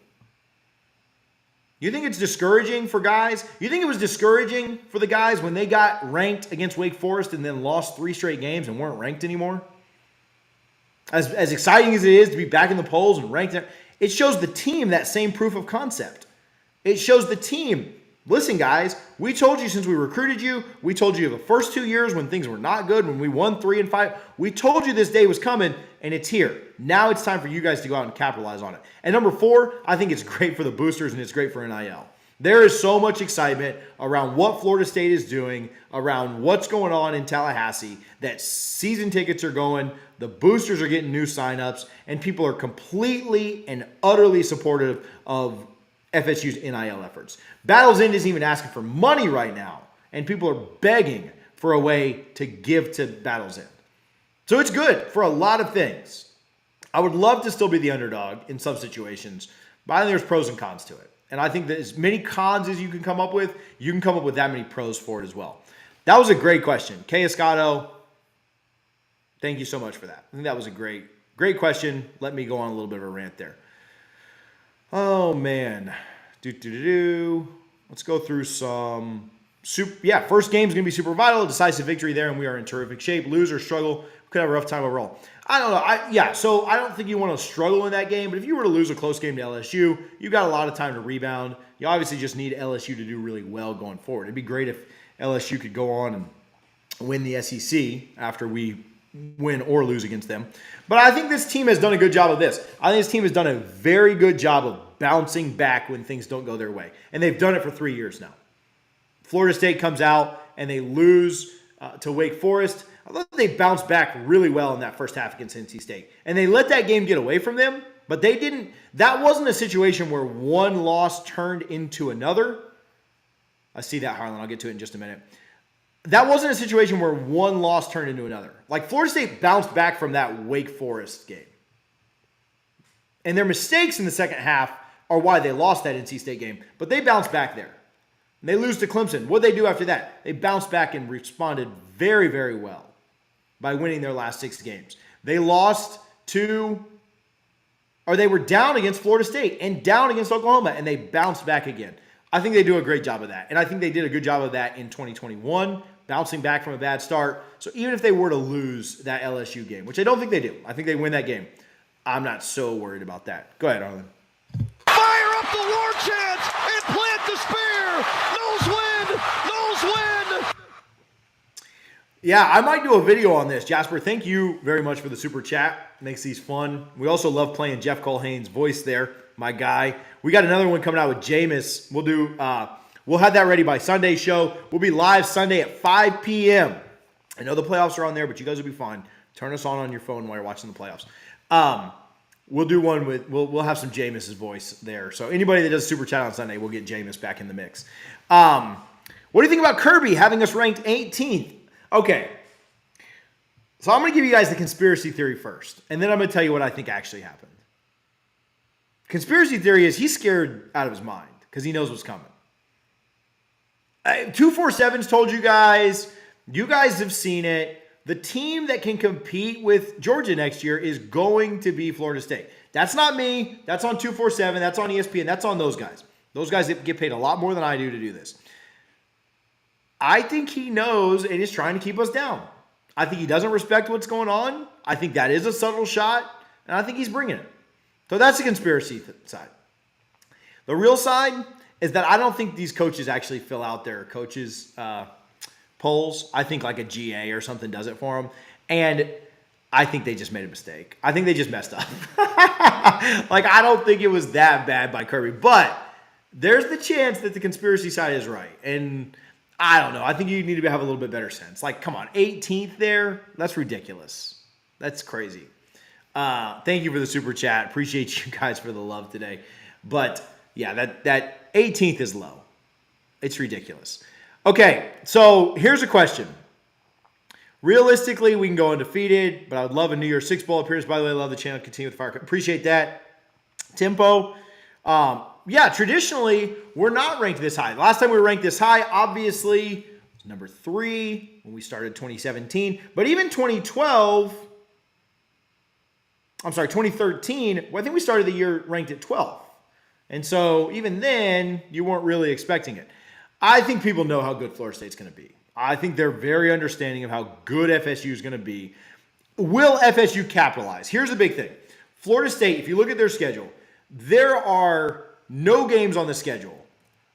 You think it's discouraging for guys? You think it was discouraging for the guys when they got ranked against Wake Forest and then lost 3 straight games and weren't ranked anymore? As exciting as it is to be back in the polls and ranked, it shows the team that same proof of concept. It shows the team, listen guys, we told you since we recruited you, we told you the first 2 years when things were not good, when we won 3 and 5, we told you this day was coming and it's here. Now it's time for you guys to go out and capitalize on it. And number 4, I think it's great for the boosters and it's great for NIL. There is so much excitement around what Florida State is doing, around what's going on in Tallahassee, that season tickets are going, the boosters are getting new signups, and people are completely and utterly supportive of FSU's NIL efforts. Battle's End isn't even asking for money right now, and people are begging for a way to give to Battle's End. So it's good for a lot of things. I would love to still be the underdog in some situations, but I think there's pros and cons to it. And I think that as many cons as you can come up with, you can come up with that many pros for it as well. That was a great question. Kay Escato, thank you so much for that. I think that was a great question. Let me go on a little bit of a rant there. Oh, man. Let's go through some. First game's going to be super vital. A decisive victory there, and we are in terrific shape. Lose or struggle, we could have a rough time overall. I don't know. So I don't think you want to struggle in that game, but if you were to lose a close game to LSU, you've got a lot of time to rebound. You obviously just need LSU to do really well going forward. It'd be great if LSU could go on and win the SEC after we win or lose against them. But I think this team has done a good job of this. I think this team has done a very good job of bouncing back when things don't go their way. And they've done it for 3 years now. Florida State comes out and they lose to Wake Forest. I thought they bounced back really well in that first half against NC State. And they let that game get away from them, but they didn't. That wasn't a situation where one loss turned into another. I see that, Harlan. I'll get to it in just a minute. That wasn't a situation where one loss turned into another. Like, Florida State bounced back from that Wake Forest game. And their mistakes in the second half are why they lost that NC State game. But they bounced back there. And they lose to Clemson. What did they do after that? They bounced back and responded very, very well by winning their last 6 games. They lost to, or they were down against Florida State and down against Oklahoma, and they bounced back again. I think they do a great job of that. And I think they did a good job of that in 2021, bouncing back from a bad start. So even if they were to lose that LSU game, which I don't think they do, I think they win that game, I'm not so worried about that. Go ahead, Arlen. Fire up the war chant and plant the spear. Noles win. Noles win. Yeah, I might do a video on this. Jasper, thank you very much for the super chat. Makes these fun. We also love playing Jeff Colhane's voice there, my guy. We got another one coming out with Jameis. We'll have that ready by Sunday's show. We'll be live Sunday at 5 p.m. I know the playoffs are on there, but you guys will be fine. Turn us on your phone while you're watching the playoffs. We'll do one with we'll have some Jameis's voice there. So anybody that does super chat on Sunday, we'll get Jameis back in the mix. What do you think about Kirby having us ranked 18th? Okay. So I'm going to give you guys the conspiracy theory first, and then I'm going to tell you what I think actually happened. Conspiracy theory is he's scared out of his mind because he knows what's coming. 247's told you guys. You guys have seen it. The team that can compete with Georgia next year is going to be Florida State. That's not me. That's on 247. That's on ESPN. That's on those guys. Those guys get paid a lot more than I do to do this. I think he knows and is trying to keep us down. I think he doesn't respect what's going on. I think that is a subtle shot, and I think he's bringing it. So that's the conspiracy side. The real side is that I don't think these coaches actually fill out their coaches' polls. I think like a GA or something does it for them. And I think they just made a mistake. I think they just messed up. Like, I don't think it was that bad by Kirby. But there's the chance that the conspiracy side is right. And I don't know. I think you need to have a little bit better sense. Like, come on, 18th there? That's ridiculous. That's crazy. Thank you for the super chat. Appreciate you guys for the love today. But, yeah, that 18th is low. It's ridiculous. Okay, so here's a question. Realistically, we can go undefeated, but I would love a New Year's Six Bowl appearance. By the way, I love the channel. Continue with the fire. Appreciate that. Tempo. Yeah, traditionally, we're not ranked this high. Last time we were ranked this high, obviously, it was number 3 when we started 2017. But even 2013, well, I think we started the year ranked at 12. And so even then, you weren't really expecting it. I think people know how good Florida State's going to be. I think they're very understanding of how good FSU is going to be. Will FSU capitalize? Here's the big thing. Florida State, if you look at their schedule, there are no games on the schedule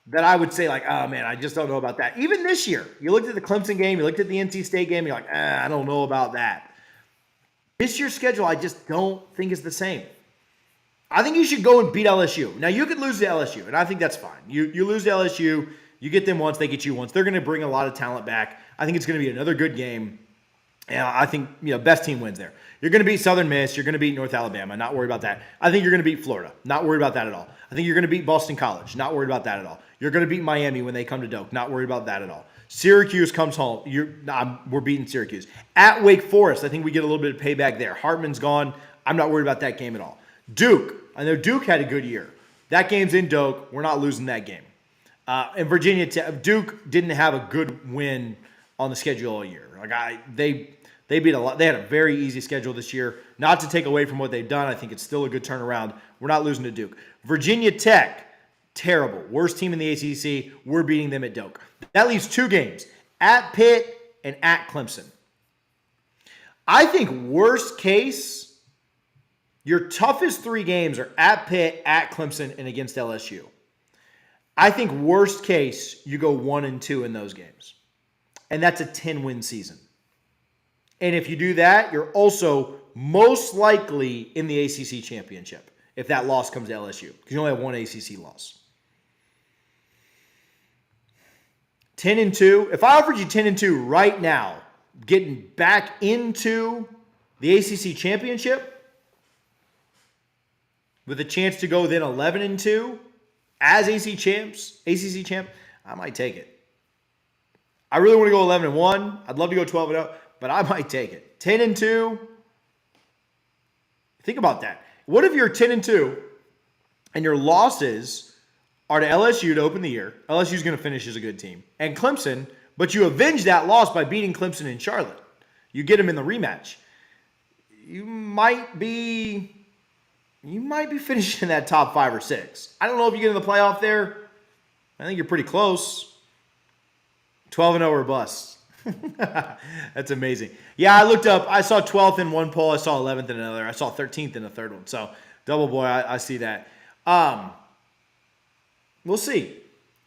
that I would say like, oh man, I just don't know about that. Even this year, you looked at the Clemson game, you looked at the NC State game, you're like, I don't know about that. This year's schedule, I just don't think is the same. I think you should go and beat LSU. Now, you could lose to LSU, and I think that's fine. You lose to LSU, you get them once, they get you once. They're going to bring a lot of talent back. I think it's going to be another good game. And I think, best team wins there. You're going to beat Southern Miss. You're going to beat North Alabama. Not worried about that. I think you're going to beat Florida. Not worried about that at all. I think you're going to beat Boston College. Not worried about that at all. You're going to beat Miami when they come to Doak. Not worried about that at all. Syracuse comes home. We're beating Syracuse. At Wake Forest, I think we get a little bit of payback there. Hartman's gone. I'm not worried about that game at all. Duke. I know Duke had a good year. That game's in Doak. We're not losing that game. And Virginia Tech, Duke didn't have a good win on the schedule all year. They beat a lot. They had a very easy schedule this year. Not to take away from what they've done, I think it's still a good turnaround. We're not losing to Duke. Virginia Tech, terrible. Worst team in the ACC. We're beating them at Doak. That leaves 2 games, at Pitt and at Clemson. I think worst case, your toughest 3 games are at Pitt, at Clemson, and against LSU. I think worst case, you go 1-2 in those games. And that's a 10-win season. And if you do that, you're also most likely in the ACC championship if that loss comes to LSU, because you only have one ACC loss. 10-2. If I offered you 10-2 right now, getting back into the ACC championship with a chance to go then 11-2 as ACC champ, I might take it. I really want to go 11-1. I'd love to go 12-0, but I might take it. 10-2. Think about that. What if you're 10-2 and your losses are to LSU to open the year? LSU's going to finish as a good team. And Clemson, but you avenge that loss by beating Clemson in Charlotte. You get them in the rematch. You might be finishing in that top 5 or 6. I don't know if you get in the playoff there. I think you're pretty close. 12-0 or bust. That's amazing. Yeah, I looked up. I saw 12th in one poll. I saw 11th in another. I saw 13th in the third one. So, double boy, I see that. We'll see.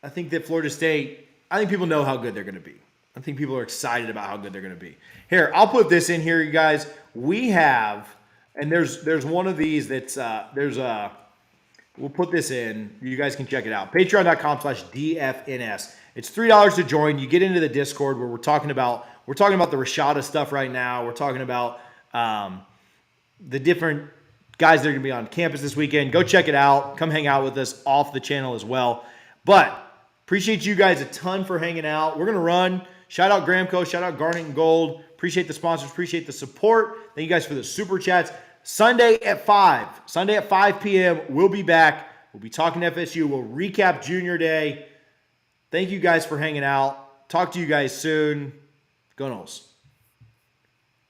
I think that Florida State, I think people know how good they're going to be. I think people are excited about how good they're going to be. Here, I'll put this in here, you guys. We have, and there's one of these that's, we'll put this in. You guys can check it out. Patreon.com/DFNS. It's $3 to join. You get into the Discord where we're talking about the Rashada stuff right now. We're talking about the different guys that are going to be on campus this weekend. Go check it out. Come hang out with us off the channel as well. But appreciate you guys a ton for hanging out. We're going to run. Shout out Gramco. Shout out Garnet and Gold. Appreciate the sponsors. Appreciate the support. Thank you guys for the super chats. Sunday at 5 p.m. We'll be back. We'll be talking FSU. We'll recap Junior Day. Thank you guys for hanging out. Talk to you guys soon. Go Noles.